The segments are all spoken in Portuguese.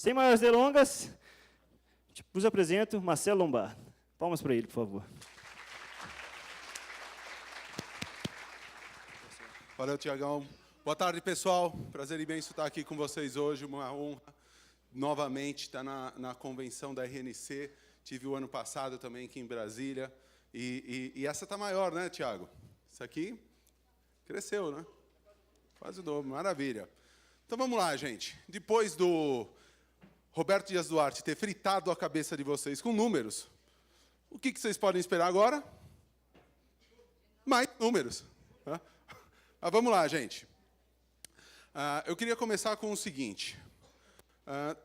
Sem maiores delongas, vos apresento Marcelo Lombardo. Palmas para ele, por favor. Valeu, Tiagão. Boa tarde, pessoal. Prazer imenso estar aqui com vocês hoje. Uma honra novamente estar na convenção da RNC. Tive o ano passado também aqui em Brasília. E essa está maior, né, Tiago? Isso aqui cresceu, né? Quase o dobro. Maravilha. Então, vamos lá, gente. Depois do Roberto Dias Duarte ter fritado a cabeça de vocês com números, o que vocês podem esperar agora? Mais números. Mas vamos lá, gente. Eu queria começar com o seguinte.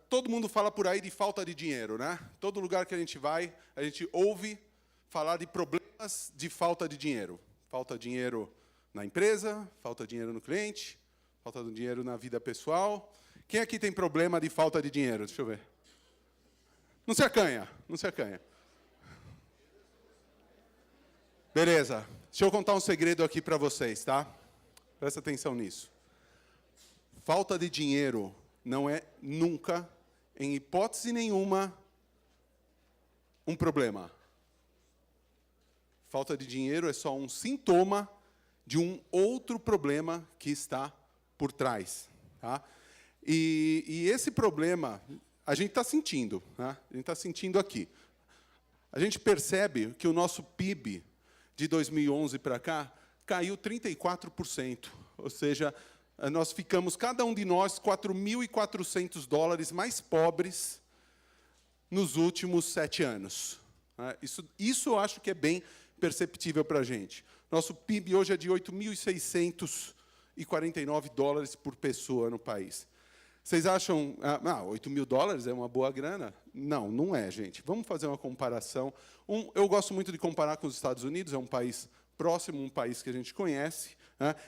Todo mundo fala por aí de falta de dinheiro, né? Todo lugar que a gente vai, a gente ouve falar de problemas de falta de dinheiro. Falta de dinheiro na empresa, falta de dinheiro no cliente, falta de dinheiro na vida pessoal. Quem aqui tem problema de falta de dinheiro? Deixa eu ver. Não se acanha, não se acanha. Beleza. Deixa eu contar um segredo aqui para vocês, tá? Presta atenção nisso. Falta de dinheiro não é nunca, em hipótese nenhuma, um problema. Falta de dinheiro é só um sintoma de um outro problema que está por trás. Tá? E esse problema, a gente está sentindo. Tá? A gente está sentindo aqui. A gente percebe que o nosso PIB de 2011 para cá caiu 34%. Ou seja, nós ficamos, cada um de nós, $4.400 mais pobres nos últimos 7 anos. Isso eu acho que é bem perceptível para a gente. Nosso PIB hoje é de $8.649 por pessoa no país. Vocês acham, $8.000 é uma boa grana? Não, não é, gente. Vamos fazer uma comparação. Eu gosto muito de comparar com os Estados Unidos, é um país próximo, um país que a gente conhece.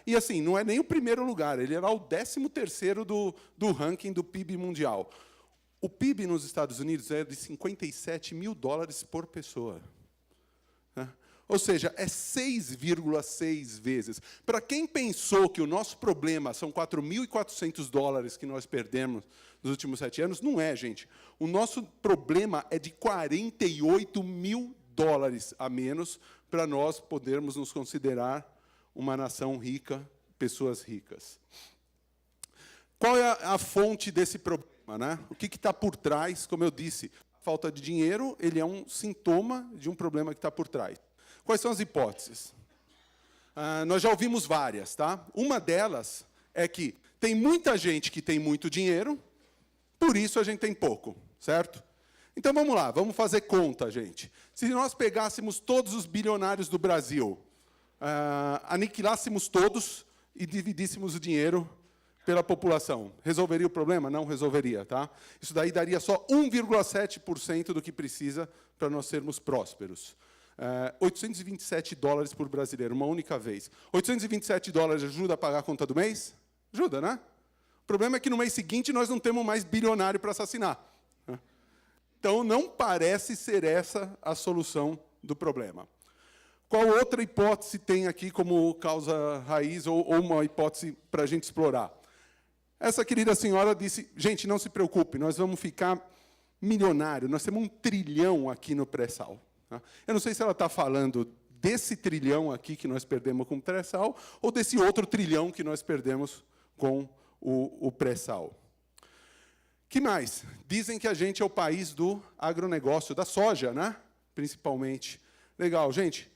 E, assim, não é nem o primeiro lugar, ele era o 13º do ranking do PIB mundial. O PIB nos Estados Unidos é de $57.000 por pessoa. Ou seja, é 6,6 vezes. Para quem pensou que o nosso problema são $4.400 que nós perdemos nos últimos 7 anos, não é, gente. O nosso problema é de $48.000 a menos para nós podermos nos considerar uma nação rica, pessoas ricas. Qual é a fonte desse problema, né? O que está por trás? Como eu disse, a falta de dinheiro ele é um sintoma de um problema que está por trás. Quais são as hipóteses? Nós já ouvimos várias, tá? Uma delas é que tem muita gente que tem muito dinheiro, por isso a gente tem pouco, certo? Então, vamos lá, vamos fazer conta, gente. Se nós pegássemos todos os bilionários do Brasil, aniquilássemos todos e dividíssemos o dinheiro pela população, resolveria o problema? Não resolveria, tá? Isso daí daria só 1,7% do que precisa para nós sermos prósperos. $827 por brasileiro, uma única vez. $827 ajuda a pagar a conta do mês? Ajuda, né? O problema é que no mês seguinte nós não temos mais bilionário para assassinar. Então, não parece ser essa a solução do problema. Qual outra hipótese tem aqui como causa raiz ou uma hipótese para a gente explorar? Essa querida senhora disse, gente, não se preocupe, nós vamos ficar milionário, nós temos 1 trilhão aqui no pré-sal. Eu não sei se ela está falando desse trilhão aqui que nós perdemos com o pré-sal ou desse outro trilhão que nós perdemos com o pré-sal. Que mais? Dizem que a gente é o país do agronegócio, da soja, né? Principalmente. Legal, gente.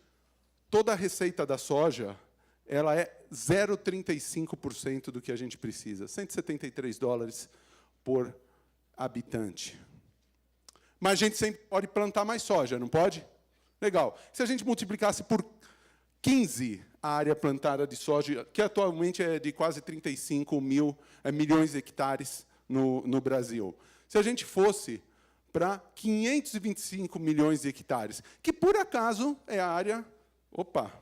Toda a receita da soja ela é 0,35% do que a gente precisa. $173 por habitante. Mas a gente sempre pode plantar mais soja, não pode? Legal. Se a gente multiplicasse por 15 a área plantada de soja, que atualmente é de quase 35 milhões de hectares no Brasil. Se a gente fosse para 525 milhões de hectares, que, por acaso, é a área... Opa!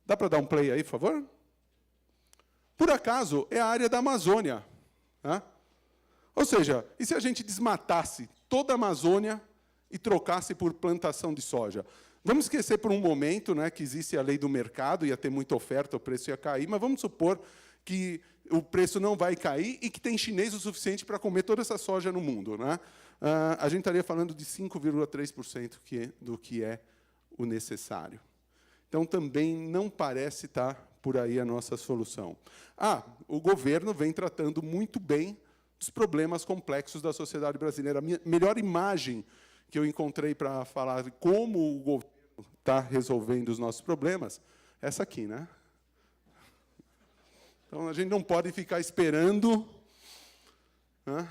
Dá para dar um play aí, por favor? Por acaso, é a área da Amazônia. Né? Ou seja, e se a gente desmatasse toda a Amazônia e trocasse por plantação de soja? Vamos esquecer por um momento, né, que existe a lei do mercado, ia ter muita oferta, o preço ia cair, mas vamos supor que o preço não vai cair e que tem chinês o suficiente para comer toda essa soja no mundo, né? A gente estaria falando de 5,3% do que é o necessário. Então, também não parece estar por aí a nossa solução. O governo vem tratando muito bem dos problemas complexos da sociedade brasileira. A melhor imagem que eu encontrei para falar de como o governo está resolvendo os nossos problemas é essa aqui, né? Então, a gente não pode ficar esperando, né,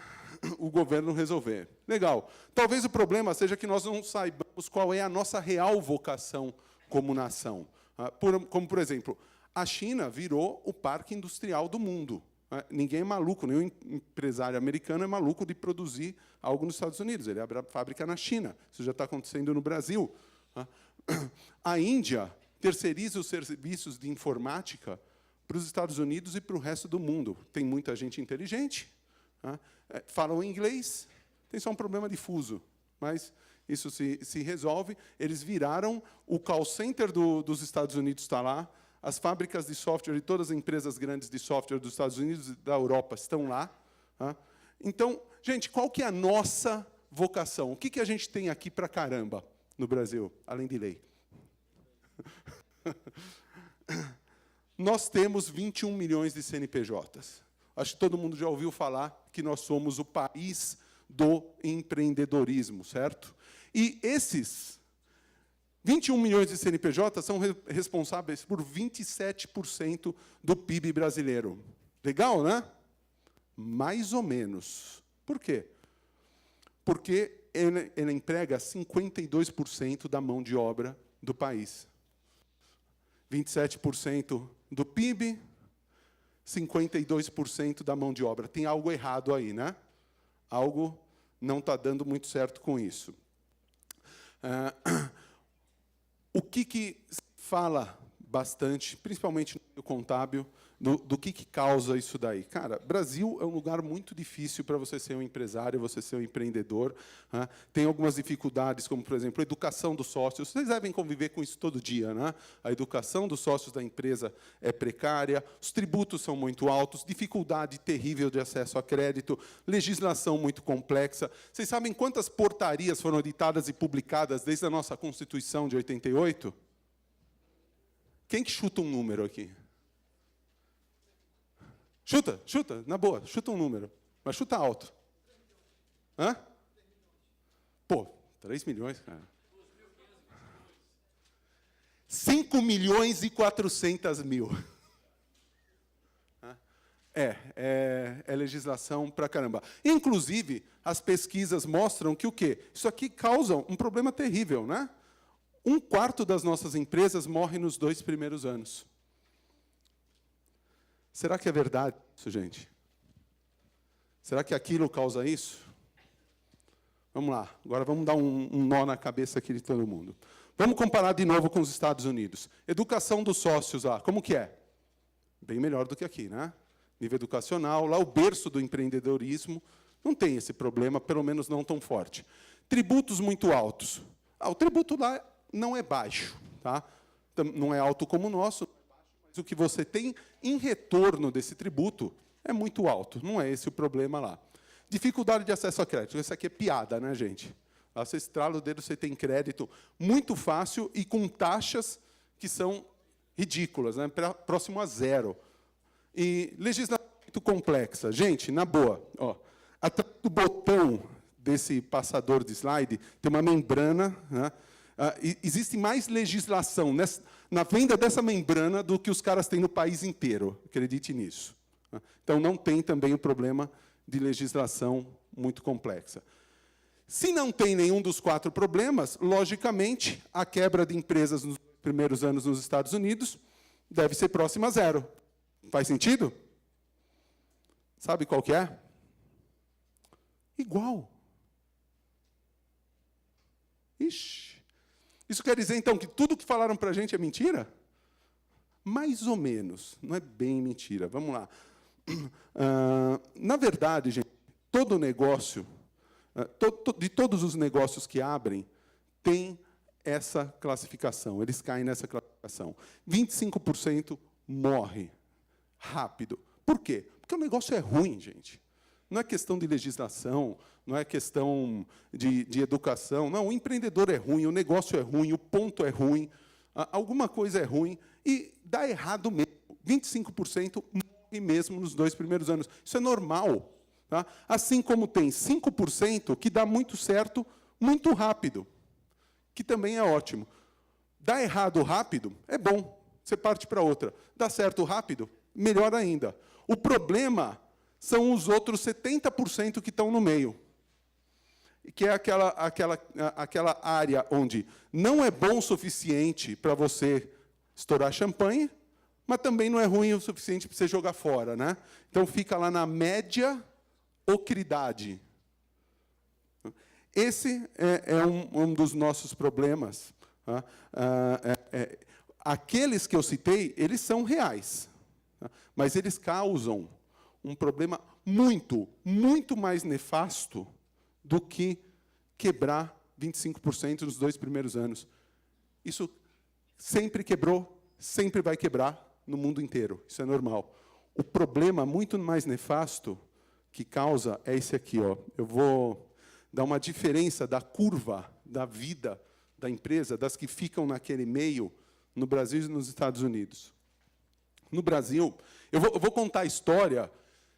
o governo resolver. Legal. Talvez o problema seja que nós não saibamos qual é a nossa real vocação como nação. Como, por exemplo, a China virou o parque industrial do mundo. Ninguém é maluco, nenhum empresário americano é maluco de produzir algo nos Estados Unidos. Ele abre a fábrica na China. Isso já está acontecendo no Brasil. A Índia terceiriza os serviços de informática para os Estados Unidos e para o resto do mundo. Tem muita gente inteligente, falam inglês, tem só um problema de fuso, mas isso se resolve. Eles viraram o call center dos Estados Unidos, está lá, as fábricas de software e todas as empresas grandes de software dos Estados Unidos e da Europa estão lá. Então, gente, qual que é a nossa vocação? O que a gente tem aqui para caramba no Brasil, além de lei? Nós temos 21 milhões de CNPJs. Acho que todo mundo já ouviu falar que nós somos o país do empreendedorismo, certo? E esses 21 milhões de CNPJs são responsáveis por 27% do PIB brasileiro. Legal, né? Mais ou menos. Por quê? Porque ele emprega 52% da mão de obra do país. 27% do PIB, 52% da mão de obra. Tem algo errado aí, né? Algo não está dando muito certo com isso. O que se fala bastante, principalmente no contábil, do que causa isso daí? Cara, Brasil é um lugar muito difícil para você ser um empresário, você ser um empreendedor. Né? Tem algumas dificuldades, como, por exemplo, a educação dos sócios. Vocês devem conviver com isso todo dia, né? A educação dos sócios da empresa é precária, os tributos são muito altos, dificuldade terrível de acesso a crédito, legislação muito complexa. Vocês sabem quantas portarias foram editadas e publicadas desde a nossa Constituição de 88? Quem que chuta um número aqui? Chuta, na boa, chuta um número. Mas chuta alto. Hã? Pô, 3 milhões, cara. 5 milhões e 400 mil. É legislação pra caramba. Inclusive, as pesquisas mostram que o quê? Isso aqui causa um problema terrível, né? 1/4 das nossas empresas morre nos 2 primeiros anos. Será que é verdade isso, gente? Será que aquilo causa isso? Vamos lá, agora vamos dar um nó na cabeça aqui de todo mundo. Vamos comparar de novo com os Estados Unidos. Educação dos sócios lá, como que é? Bem melhor do que aqui, né? Nível educacional, lá o berço do empreendedorismo, não tem esse problema, pelo menos não tão forte. Tributos muito altos. O tributo lá não é baixo, tá? Não é alto como o nosso, mas o que você tem em retorno desse tributo é muito alto. Não é esse o problema lá. Dificuldade de acesso a crédito. Isso aqui é piada, né, gente? Lá você estrala o dedo, você tem crédito muito fácil e com taxas que são ridículas, né? Próximo a zero. E legislação muito complexa. Gente, na boa, atrás do botão desse passador de slide tem uma membrana, né? Existe mais legislação na venda dessa membrana do que os caras têm no país inteiro. Acredite nisso. Então, não tem também o problema de legislação muito complexa. Se não tem nenhum dos 4 problemas, logicamente, a quebra de empresas nos primeiros anos nos Estados Unidos deve ser próxima a zero. Faz sentido? Sabe qual que é? Igual. Ixi. Isso quer dizer, então, que tudo que falaram para a gente é mentira? Mais ou menos. Não é bem mentira. Vamos lá. Na verdade, gente, todo negócio, de todos os negócios que abrem, tem essa classificação. Eles caem nessa classificação. 25% morre rápido. Por quê? Porque o negócio é ruim, gente. Não é questão de legislação, não é questão de educação. Não, o empreendedor é ruim, o negócio é ruim, o ponto é ruim, alguma coisa é ruim, e dá errado mesmo. 25% morre mesmo nos 2 primeiros anos. Isso é normal. Tá? Assim como tem 5% que dá muito certo, muito rápido, que também é ótimo. Dá errado rápido, é bom, você parte para outra. Dá certo rápido, melhor ainda. O problema são os outros 70% que estão no meio, que é aquela área onde não é bom o suficiente para você estourar champanhe, mas também não é ruim o suficiente para você jogar fora. Né? Então, fica lá na mediocridade. Esse é um dos nossos problemas. Tá? Aqueles que eu citei, eles são reais, tá? Mas eles causam um problema muito, muito mais nefasto do que quebrar 25% nos 2 primeiros anos. Isso sempre quebrou, sempre vai quebrar no mundo inteiro. Isso é normal. O problema muito mais nefasto que causa é esse aqui. Ó. Eu vou dar uma diferença da curva da vida da empresa, das que ficam naquele meio, no Brasil e nos Estados Unidos. No Brasil, eu vou contar a história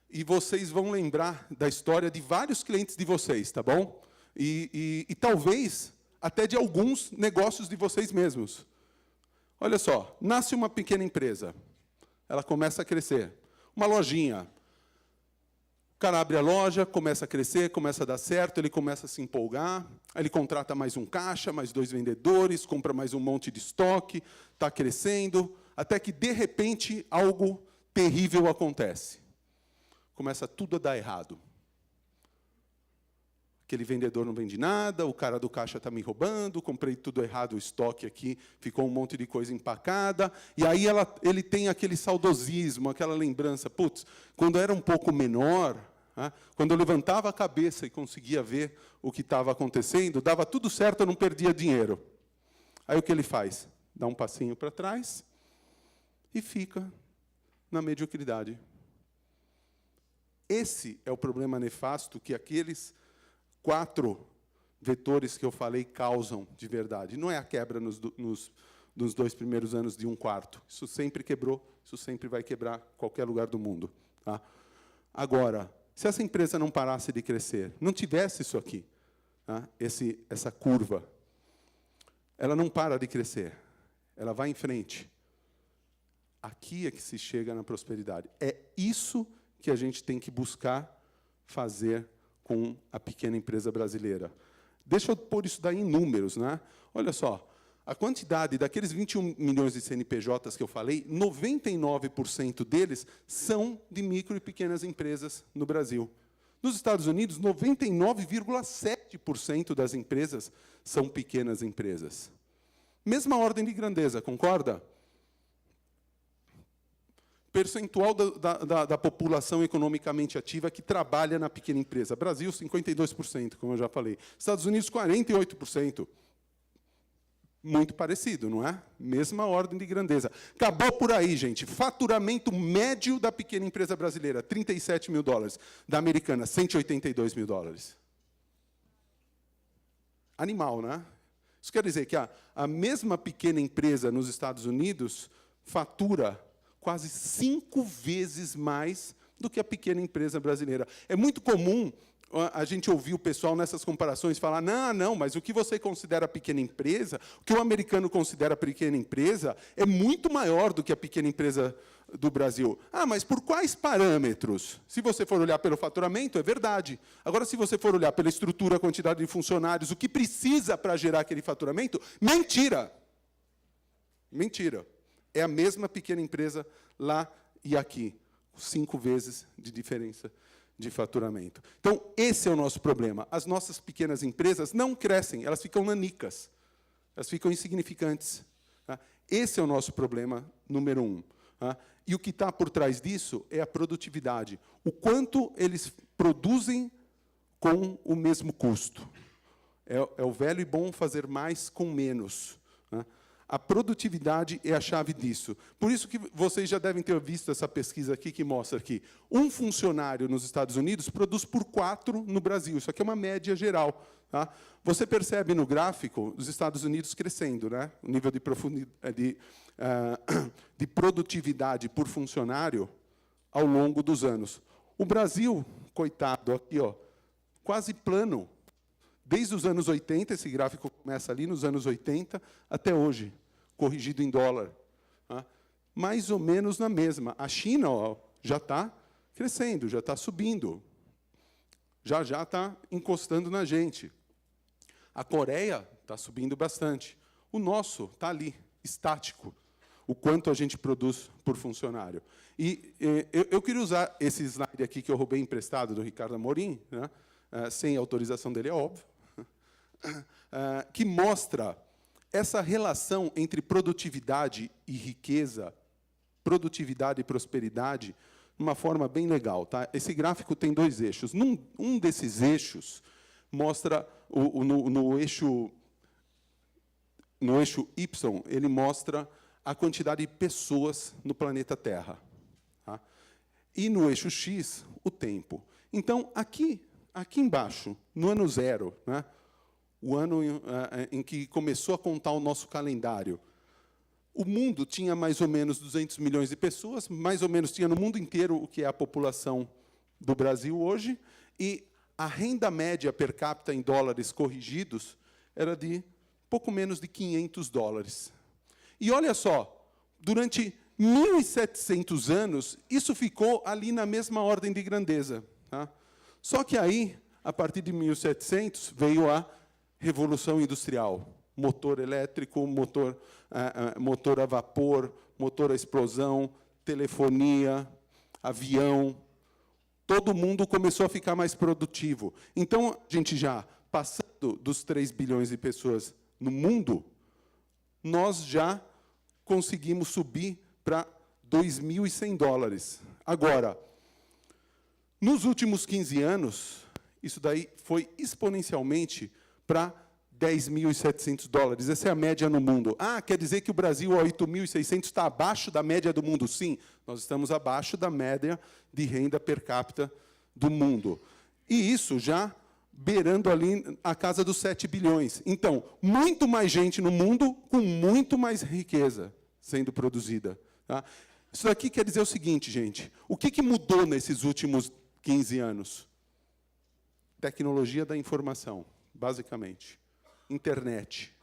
e vocês vão lembrar da história de vários clientes de vocês, tá bom? E talvez até de alguns negócios de vocês mesmos. Olha só, nasce uma pequena empresa, ela começa a crescer. Uma lojinha. O cara abre a loja, começa a crescer, começa a dar certo, ele começa a se empolgar, aí ele contrata mais um caixa, mais 2 vendedores, compra mais um monte de estoque, está crescendo, até que, de repente, algo terrível acontece. Começa tudo a dar errado. Aquele vendedor não vende nada, o cara do caixa está me roubando, comprei tudo errado, o estoque aqui, ficou um monte de coisa empacada. E aí ele tem aquele saudosismo, aquela lembrança. Putz, quando eu era um pouco menor, quando eu levantava a cabeça e conseguia ver o que estava acontecendo, dava tudo certo, eu não perdia dinheiro. Aí o que ele faz? Dá um passinho para trás e fica na mediocridade. Esse é o problema nefasto que aqueles 4 vetores que eu falei causam de verdade. Não é a quebra nos 2 primeiros anos de 1/4. Isso sempre quebrou, isso sempre vai quebrar em qualquer lugar do mundo. Tá? Agora, se essa empresa não parasse de crescer, não tivesse isso aqui, tá? Essa curva, ela não para de crescer, ela vai em frente. Aqui é que se chega na prosperidade. É isso que a gente tem que buscar fazer com a pequena empresa brasileira. Deixa eu pôr isso daí em números. Né? Olha só, a quantidade daqueles 21 milhões de CNPJs que eu falei, 99% deles são de micro e pequenas empresas no Brasil. Nos Estados Unidos, 99,7% das empresas são pequenas empresas. Mesma ordem de grandeza, concorda? Percentual da população economicamente ativa que trabalha na pequena empresa. Brasil, 52%, como eu já falei. Estados Unidos, 48%. Muito parecido, não é? Mesma ordem de grandeza. Acabou por aí, gente. Faturamento médio da pequena empresa brasileira, $37 mil. Da americana, $182 mil. Animal, né? Isso quer dizer que a mesma pequena empresa nos Estados Unidos fatura quase 5 vezes mais do que a pequena empresa brasileira. É muito comum a gente ouvir o pessoal nessas comparações falar, não, mas o que você considera pequena empresa, o que o americano considera pequena empresa, é muito maior do que a pequena empresa do Brasil. Mas por quais parâmetros? Se você for olhar pelo faturamento, é verdade. Agora, se você for olhar pela estrutura, a quantidade de funcionários, o que precisa para gerar aquele faturamento, mentira! Mentira. É a mesma pequena empresa lá e aqui. 5 vezes de diferença de faturamento. Então, esse é o nosso problema. As nossas pequenas empresas não crescem, elas ficam nanicas. Elas ficam insignificantes. Tá? Esse é o nosso problema número 1. Tá? E o que está por trás disso é a produtividade. O quanto eles produzem com o mesmo custo. É o velho e bom fazer mais com menos. Tá? A produtividade é a chave disso. Por isso que vocês já devem ter visto essa pesquisa aqui, que mostra que um funcionário nos Estados Unidos produz por 4 no Brasil. Isso aqui é uma média geral. Tá? Você percebe no gráfico os Estados Unidos crescendo, né? O nível de produtividade por funcionário ao longo dos anos. O Brasil, coitado, aqui, ó, quase plano. Desde os anos 80, esse gráfico começa ali nos anos 80, até hoje, corrigido em dólar. Tá? Mais ou menos na mesma. A China, ó, já está crescendo, já está subindo. Já está encostando na gente. A Coreia está subindo bastante. O nosso está ali, estático, o quanto a gente produz por funcionário. E eu queria usar esse slide aqui que eu roubei emprestado do Ricardo Amorim, né, sem autorização dele, é óbvio, que mostra essa relação entre produtividade e riqueza, produtividade e prosperidade, de uma forma bem legal. Tá? Esse gráfico tem 2 eixos. Um desses eixos mostra, no eixo Y, ele mostra a quantidade de pessoas no planeta Terra. Tá? E no eixo X, o tempo. Então, aqui embaixo, no ano 0, né, o ano em que começou a contar o nosso calendário, o mundo tinha mais ou menos 200 milhões de pessoas, mais ou menos tinha no mundo inteiro o que é a população do Brasil hoje, e a renda média per capita em dólares corrigidos era de pouco menos de $500. E olha só, durante 1.700 anos, isso ficou ali na mesma ordem de grandeza. Tá? Só que aí, a partir de 1700, veio a Revolução Industrial. Motor elétrico, motor a vapor, motor a explosão, telefonia, avião. Todo mundo começou a ficar mais produtivo. Então, a gente já, passando dos 3 bilhões de pessoas no mundo, nós já conseguimos subir para $2.100. Agora, nos últimos 15 anos, isso daí foi exponencialmente para $10.700. Essa é a média no mundo. Ah, quer dizer que o Brasil, a 8.600, está abaixo da média do mundo? Sim, nós estamos abaixo da média de renda per capita do mundo. E isso já beirando ali a casa dos 7 bilhões. Então, muito mais gente no mundo com muito mais riqueza sendo produzida. Tá? Isso daqui quer dizer o seguinte, gente. O que mudou nesses últimos 15 anos? Tecnologia da informação, basicamente. Internet.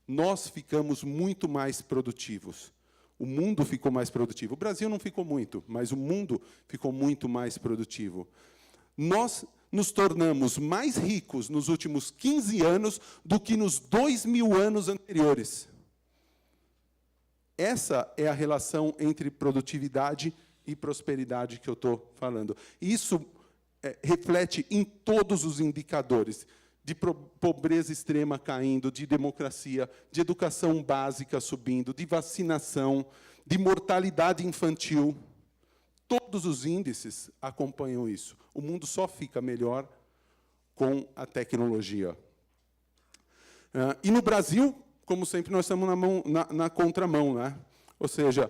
Nós ficamos muito mais produtivos. O mundo ficou mais produtivo. O Brasil não ficou muito, mas o mundo ficou muito mais produtivo. Nós nos tornamos mais ricos nos últimos 15 anos do que nos 2.000 anos anteriores. Essa é a relação entre produtividade e prosperidade que eu estou falando. Isso reflete em todos os indicadores, de pobreza extrema caindo, de democracia, de educação básica subindo, de vacinação, de mortalidade infantil. Todos os índices acompanham isso. O mundo só fica melhor com a tecnologia. E no Brasil, como sempre, nós estamos na contramão. Né? Ou seja,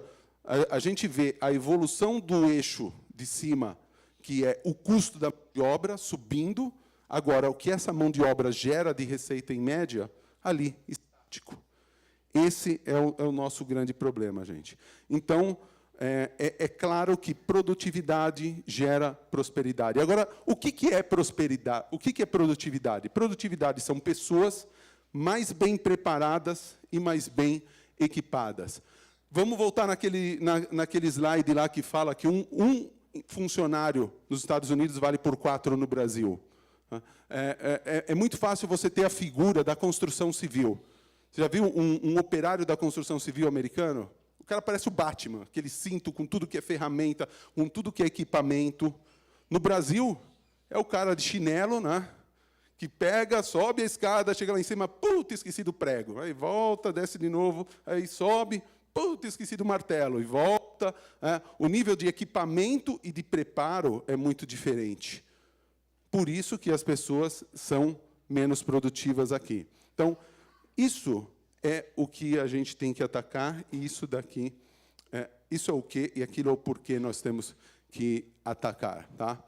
a gente vê a evolução do eixo de cima, que é o custo da mão de obra subindo. Agora, o que essa mão de obra gera de receita em média, ali, estático. Esse é o nosso grande problema, gente. Então, é claro que produtividade gera prosperidade. Agora, o que é prosperidade? O que é produtividade? Produtividade são pessoas mais bem preparadas e mais bem equipadas. Vamos voltar naquele slide lá que fala que um funcionário nos Estados Unidos vale por 4 no Brasil. É muito fácil você ter a figura da construção civil. Você já viu um operário da construção civil americano? O cara parece o Batman, aquele cinto com tudo que é ferramenta, com tudo que é equipamento. No Brasil, é o cara de chinelo, né, que pega, sobe a escada, chega lá em cima, puta, esqueci do prego. Aí volta, desce de novo, aí sobe, puta, esqueci do martelo, e volta. O nível de equipamento e de preparo é muito diferente. Por isso que as pessoas são menos produtivas aqui. Então, isso é o que a gente tem que atacar, e isso é o que e aquilo é o porquê nós temos que atacar. Tá?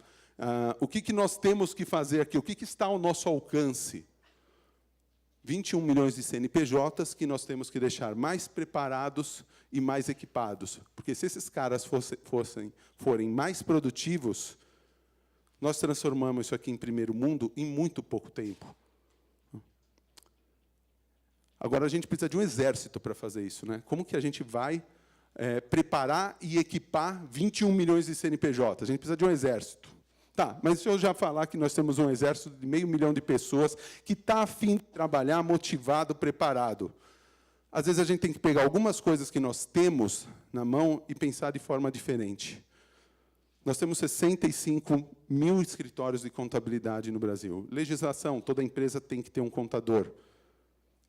O que nós temos que fazer aqui? O que está ao nosso alcance? 21 milhões de CNPJs que nós temos que deixar mais preparados e mais equipados. Porque se esses caras forem mais produtivos, nós transformamos isso aqui em primeiro mundo em muito pouco tempo. Agora, a gente precisa de um exército para fazer isso. Né? Como que a gente vai preparar e equipar 21 milhões de CNPJs? A gente precisa de um exército. Tá, mas deixa eu já falar que nós temos um exército de 500 mil de pessoas que está a fim de trabalhar, motivado, preparado. Às vezes, a gente tem que pegar algumas coisas que nós temos na mão e pensar de forma diferente. Nós temos 65 mil escritórios de contabilidade no Brasil. Legislação, toda empresa tem que ter um contador.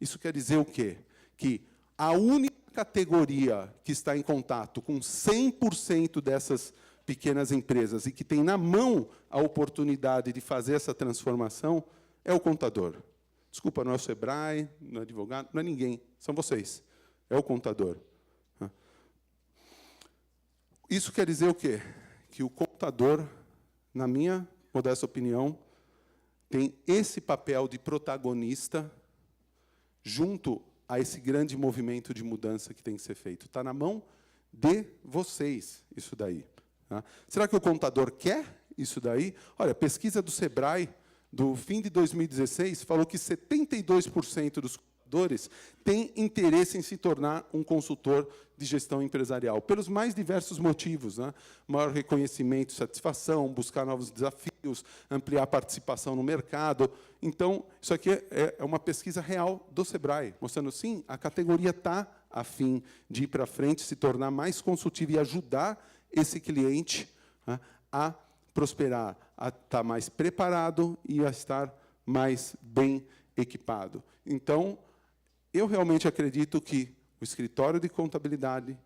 Isso quer dizer o quê? Que a única categoria que está em contato com 100% dessas pequenas empresas e que tem na mão a oportunidade de fazer essa transformação é o contador. Desculpa, não é o Sebrae, não é advogado, não é ninguém, são vocês. É o contador. Isso quer dizer o quê? Que o contador, na minha modesta opinião, tem esse papel de protagonista junto a esse grande movimento de mudança que tem que ser feito. Está na mão de vocês, isso daí. Tá? Será que o contador quer isso daí? Olha, a pesquisa do Sebrae, do fim de 2016, falou que 72% dos contadores têm interesse em se tornar um consultor de gestão empresarial, pelos mais diversos motivos. Né? Maior reconhecimento, satisfação, buscar novos desafios, ampliar a participação no mercado. Então, isso aqui é uma pesquisa real do Sebrae, mostrando, sim, a categoria está a fim de ir para frente, se tornar mais consultiva e ajudar esse cliente a prosperar, a estar mais preparado e a estar mais bem equipado. Então, eu realmente acredito que o escritório de contabilidade,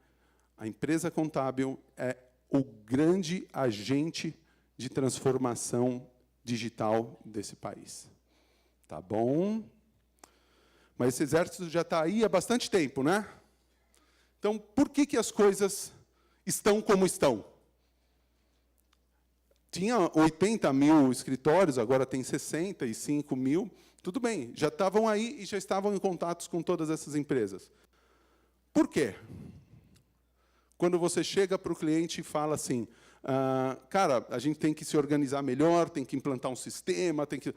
a empresa contábil, é o grande agente de transformação digital desse país. Tá bom? Mas esse exército já está aí há bastante tempo, né? Então, por que as coisas estão como estão? Tinha 80 mil escritórios, agora tem 65 mil. Tudo bem, já estavam aí e já estavam em contatos com todas essas empresas. Por quê? Quando você chega para o cliente e fala assim, cara, a gente tem que se organizar melhor, tem que implantar um sistema, tem que...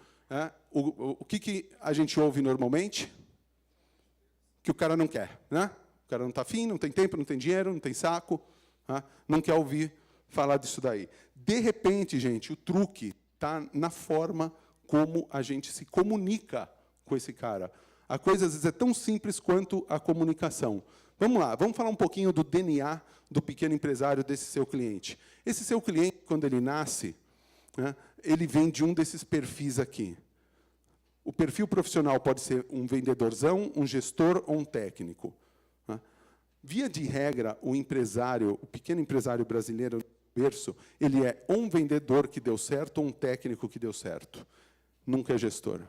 O que a gente ouve normalmente? Que o cara não quer. Né? O cara não está afim, não tem tempo, não tem dinheiro, não tem saco, não quer ouvir falar disso daí. De repente, gente, o truque está na forma como a gente se comunica com esse cara. A coisa, às vezes, é tão simples quanto a comunicação. Vamos lá, vamos falar um pouquinho do DNA do pequeno empresário desse seu cliente. Esse seu cliente, quando ele nasce, né, ele vem de um desses perfis aqui. O perfil profissional pode ser um vendedorzão, um gestor ou um técnico. Né? Via de regra, o empresário, o pequeno empresário brasileiro, berço, ele é ou um vendedor que deu certo ou um técnico que deu certo. Nunca é gestor.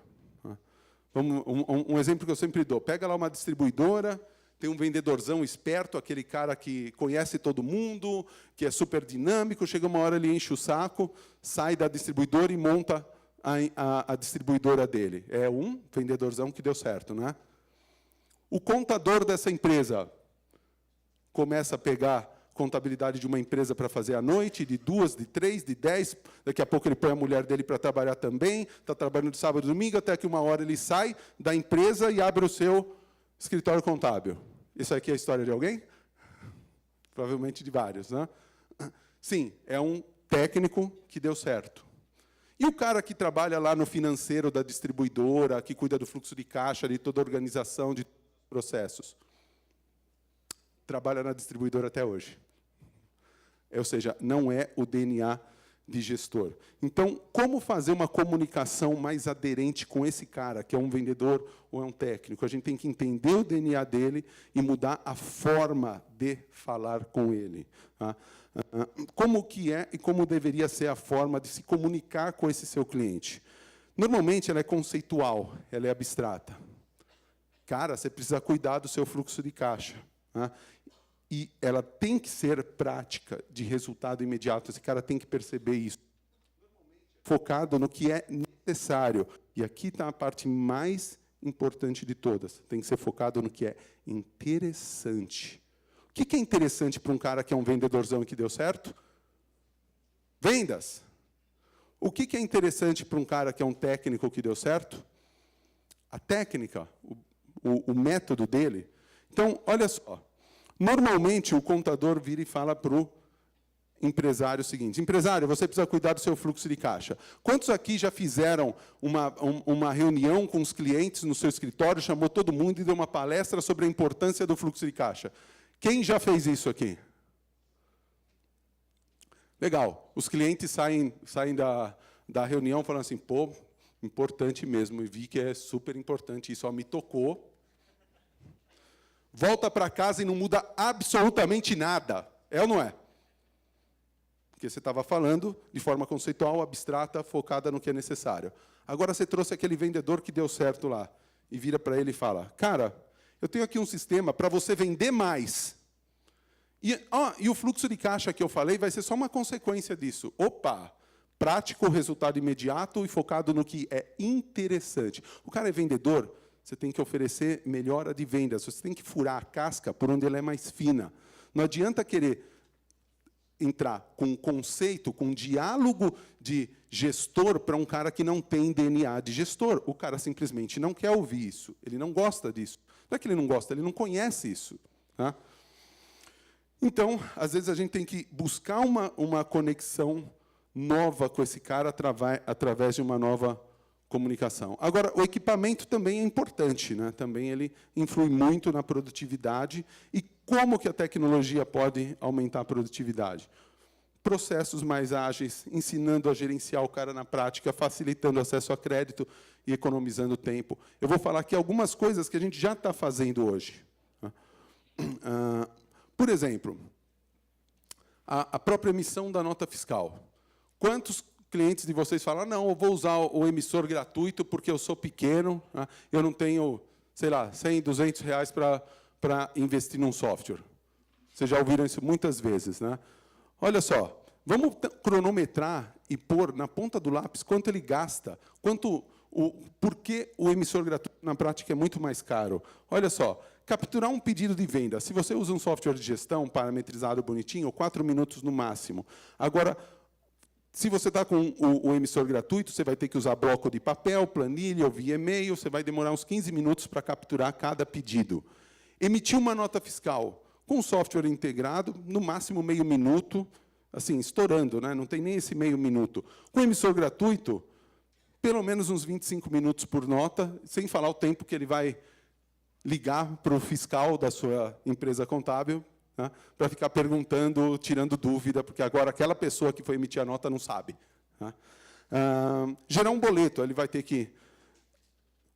Um exemplo que eu sempre dou. Pega lá uma distribuidora, tem um vendedorzão esperto, aquele cara que conhece todo mundo, que é super dinâmico, chega uma hora, ele enche o saco, sai da distribuidora e monta a distribuidora dele. É um vendedorzão que deu certo. Né? O contador dessa empresa começa a pegar contabilidade de uma empresa para fazer à noite, de 2, de 3, de 10, daqui a pouco ele põe a mulher dele para trabalhar também, está trabalhando de sábado e domingo, até que uma hora ele sai da empresa e abre o seu escritório contábil. Isso aqui é a história de alguém? Provavelmente de vários. Né? Sim, é um técnico que deu certo. E o cara que trabalha lá no financeiro da distribuidora, que cuida do fluxo de caixa, de toda a organização, de processos, trabalha na distribuidora até hoje. Ou seja, não é o DNA de gestor. Então, como fazer uma comunicação mais aderente com esse cara, que é um vendedor ou é um técnico? A gente tem que entender o DNA dele e mudar a forma de falar com ele. Tá? Como que é e como deveria ser a forma de se comunicar com esse seu cliente? Normalmente, ela é conceitual, ela é abstrata. Cara, você precisa cuidar do seu fluxo de caixa. Né? E ela tem que ser prática, de resultado imediato. Esse cara tem que perceber isso. Focado no que é necessário. E aqui está a parte mais importante de todas. Tem que ser focado no que é interessante. O que é interessante para um cara que é um vendedorzão e que deu certo? Vendas. O que é interessante para um cara que é um técnico que deu certo? A técnica, o método dele. Então, olha só. Normalmente, o contador vira e fala para o empresário o seguinte: empresário, você precisa cuidar do seu fluxo de caixa. Quantos aqui já fizeram uma reunião com os clientes no seu escritório, chamou todo mundo e deu uma palestra sobre a importância do fluxo de caixa? Quem já fez isso aqui? Legal. Os clientes saem da reunião falando assim, pô, importante mesmo, e vi que é super importante, isso me tocou. Volta para casa e não muda absolutamente nada. É ou não é? Porque você estava falando de forma conceitual, abstrata, focada no que é necessário. Agora você trouxe aquele vendedor que deu certo lá, e vira para ele e fala, cara, eu tenho aqui um sistema para você vender mais. E o fluxo de caixa que eu falei vai ser só uma consequência disso. Opa! Prático, resultado imediato e focado no que é interessante. O cara é vendedor, você tem que oferecer melhora de vendas. Você tem que furar a casca por onde ela é mais fina. Não adianta querer entrar com conceito, com diálogo de gestor para um cara que não tem DNA de gestor. O cara simplesmente não quer ouvir isso. Ele não gosta disso. Não é que ele não gosta, ele não conhece isso. Tá? Então, às vezes, a gente tem que buscar uma conexão nova com esse cara através de uma nova comunicação. Agora, o equipamento também é importante, né? Também ele influi muito na produtividade. E como que a tecnologia pode aumentar a produtividade? Processos mais ágeis, ensinando a gerenciar o cara na prática, facilitando o acesso a crédito e economizando tempo. Eu vou falar aqui algumas coisas que a gente já está fazendo hoje. Por exemplo, a própria emissão da nota fiscal. Quantos clientes de vocês falam, não, eu vou usar o emissor gratuito porque eu sou pequeno, eu não tenho, sei lá, 100, 200 reais para investir num software? Vocês já ouviram isso muitas vezes, né? Olha só, vamos cronometrar e pôr na ponta do lápis quanto ele gasta, por que o emissor gratuito, na prática, é muito mais caro. Olha só, capturar um pedido de venda. Se você usa um software de gestão parametrizado bonitinho, 4 minutos no máximo. Agora, se você está com o emissor gratuito, você vai ter que usar bloco de papel, planilha ou via e-mail, você vai demorar uns 15 minutos para capturar cada pedido. Emitir uma nota fiscal com software integrado, no máximo meio minuto, assim, estourando, né? Não tem nem esse meio minuto. Com emissor gratuito, pelo menos uns 25 minutos por nota, sem falar o tempo que ele vai ligar para o fiscal da sua empresa contábil, né, para ficar perguntando, tirando dúvida, porque agora aquela pessoa que foi emitir a nota não sabe. Né. Gerar um boleto, ele vai ter que...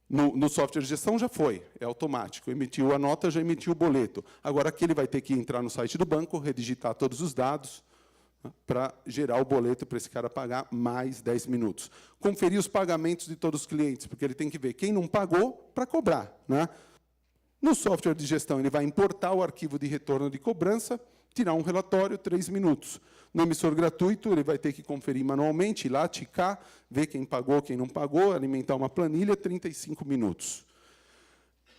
No software de gestão já foi, é automático. Emitiu a nota, já emitiu o boleto. Agora, aqui ele vai ter que entrar no site do banco, redigitar todos os dados, né, para gerar o boleto para esse cara pagar mais 10 minutos. Conferir os pagamentos de todos os clientes, porque ele tem que ver quem não pagou para cobrar. Né. No software de gestão, ele vai importar o arquivo de retorno de cobrança, tirar um relatório, 3 minutos. No emissor gratuito, ele vai ter que conferir manualmente, ir lá, ticar, ver quem pagou, quem não pagou, alimentar uma planilha, 35 minutos.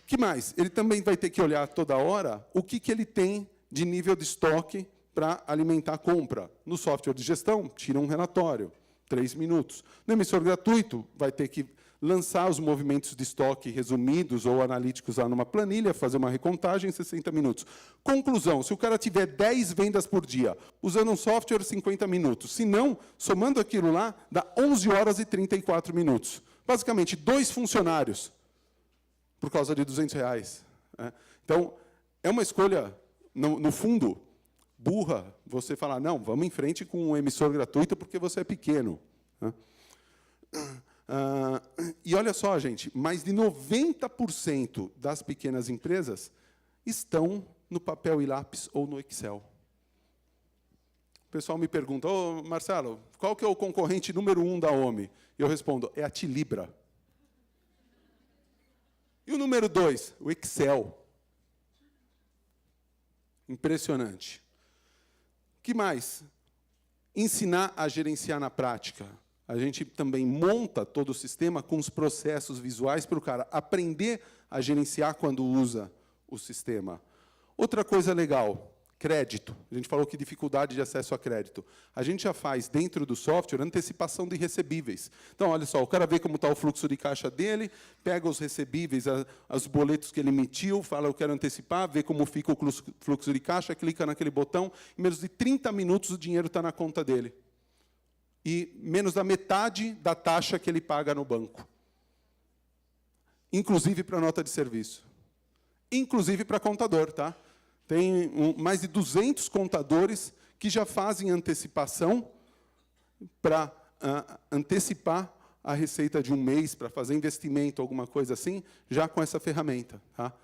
O que mais? Ele também vai ter que olhar toda hora o que ele tem de nível de estoque para alimentar a compra. No software de gestão, tira um relatório, 3 minutos. No emissor gratuito, vai ter que lançar os movimentos de estoque resumidos ou analíticos lá numa planilha, fazer uma recontagem em 60 minutos. Conclusão, se o cara tiver 10 vendas por dia, usando um software, 50 minutos. Se não, somando aquilo lá, dá 11 horas e 34 minutos. Basicamente, 2 funcionários, por causa de 200 reais. Né? Então, é uma escolha, no fundo, burra, você falar, não, vamos em frente com um emissor gratuito porque você é pequeno. Né? E olha só, gente, mais de 90% das pequenas empresas estão no papel e lápis ou no Excel. O pessoal me pergunta, ô, Marcelo, qual que é o concorrente número 1 da OMI? E eu respondo, é a Tilibra. E o número 2, o Excel. Impressionante. O que mais? Ensinar a gerenciar na prática. A gente também monta todo o sistema com os processos visuais para o cara aprender a gerenciar quando usa o sistema. Outra coisa legal, crédito. A gente falou que dificuldade de acesso a crédito. A gente já faz, dentro do software, antecipação de recebíveis. Então, olha só, o cara vê como está o fluxo de caixa dele, pega os recebíveis, os boletos que ele emitiu, fala, eu quero antecipar, vê como fica o fluxo de caixa, clica naquele botão, em menos de 30 minutos o dinheiro está na conta dele. E menos da metade da taxa que ele paga no banco. Inclusive para nota de serviço. Inclusive para contador, tá? Tem mais de 200 contadores que já fazem antecipação para antecipar a receita de um mês, para fazer investimento, alguma coisa assim, já com essa ferramenta, tá?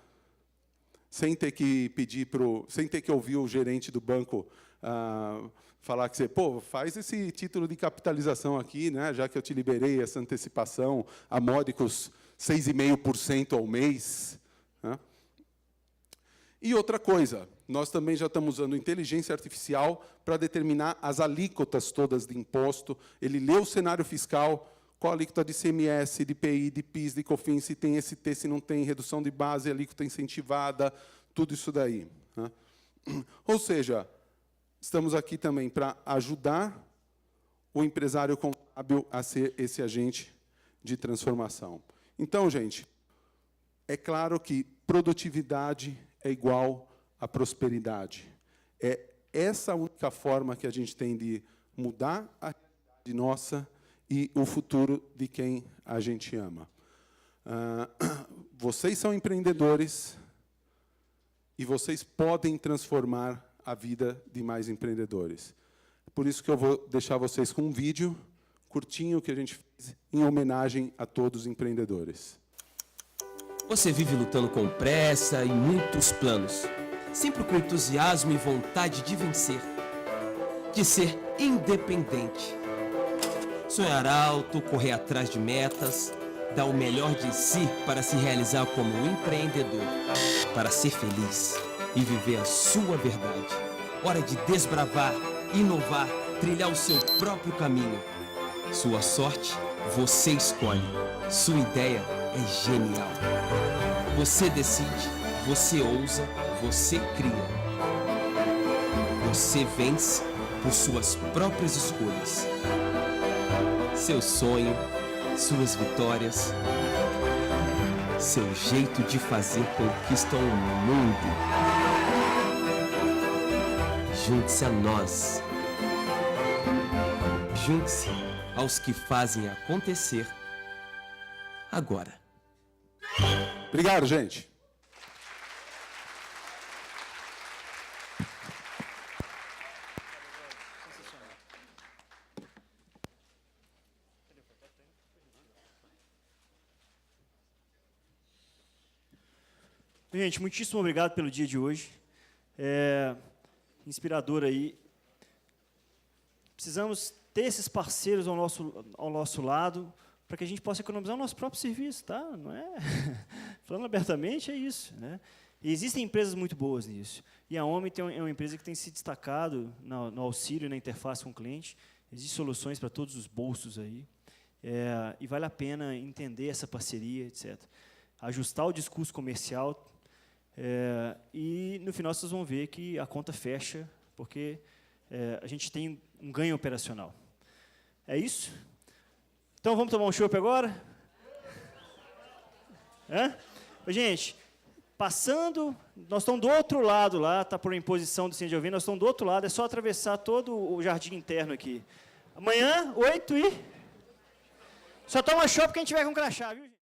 Sem ter que sem ter que ouvir o gerente do banco falar que você, faz esse título de capitalização aqui, né, já que eu te liberei essa antecipação a módicos 6,5% ao mês. Né? E outra coisa, nós também já estamos usando inteligência artificial para determinar as alíquotas todas de imposto. Ele lê o cenário fiscal, qual a alíquota de ICMS, de IPI, de PIS, de COFINS, se tem ST, se não tem, redução de base, alíquota incentivada, tudo isso daí. Né? Ou seja, estamos aqui também para ajudar o empresário contábil a ser esse agente de transformação. Então, gente, é claro que produtividade é igual a prosperidade. É essa a única forma que a gente tem de mudar a realidade nossa e o futuro de quem a gente ama. Vocês são empreendedores e vocês podem transformar a vida de mais empreendedores. Por isso que eu vou deixar vocês com um vídeo curtinho que a gente fez em homenagem a todos os empreendedores. Você vive lutando com pressa e muitos planos, sempre com entusiasmo e vontade de vencer, de ser independente. Sonhar alto, correr atrás de metas, dar o melhor de si para se realizar como um empreendedor, para ser feliz e viver a sua verdade. Hora de desbravar, inovar, trilhar o seu próprio caminho. Sua sorte, você escolhe. Sua ideia é genial. Você decide, você ousa, você cria. Você vence por suas próprias escolhas. Seu sonho, suas vitórias, seu jeito de fazer conquistam o mundo. Junte-se a nós. Junte-se aos que fazem acontecer agora. Obrigado, gente. Gente, muitíssimo obrigado pelo dia de hoje. Inspirador aí. Precisamos ter esses parceiros ao nosso lado para que a gente possa economizar o nosso próprio serviço, tá? Não é? Falando abertamente, é isso, né? E existem empresas muito boas nisso. E a Omni é uma empresa que tem se destacado no auxílio e na interface com o cliente. Existem soluções para todos os bolsos aí. E vale a pena entender essa parceria, etc. Ajustar o discurso comercial. E, no final, vocês vão ver que a conta fecha, porque a gente tem um ganho operacional. É isso? Então, vamos tomar um chopp agora? Gente, passando, nós estamos do outro lado lá, está por imposição do Centro de Ouvido, nós estamos do outro lado, é só atravessar todo o jardim interno aqui. Amanhã, 8 e... Só toma chopp quem tiver com crachá, viu, gente?